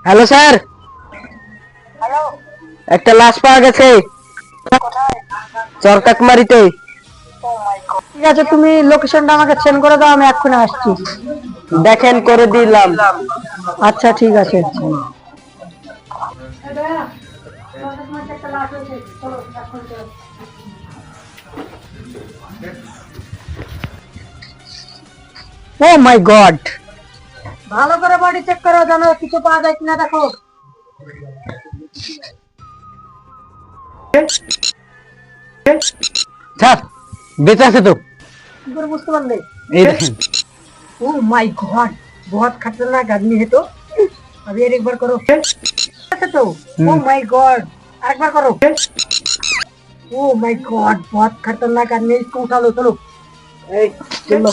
Hello sir, hello, একটা লাশ পাওয়া গেছে কোথায়? চরকাকমারিতে। ও মাই গড। ঠিক আছে, তুমি লোকেশনটা আমাকে সেন্ড করে দাও, আমি এক্ষুনি আসছি। দেখেন করে দিলাম। আচ্ছা ঠিক আছে। ও মাই গড, ভালো করে বডি চেক করো, জানো কিছু পাওয়া যায় কিনা দেখো। স্যার বেঁচে আছে তো। কি করে বুঝতে পারলে? এই দেখেন। ओ माय गॉड, बहुत खतरनाक आदमी है तो। अभी एक बार करो। ऐसे तो ओ माय गॉड, एक बार करो। ओ माय गॉड, बहुत खतरनाक आदमी है, इसको उठा लो, चलो। এই চলো।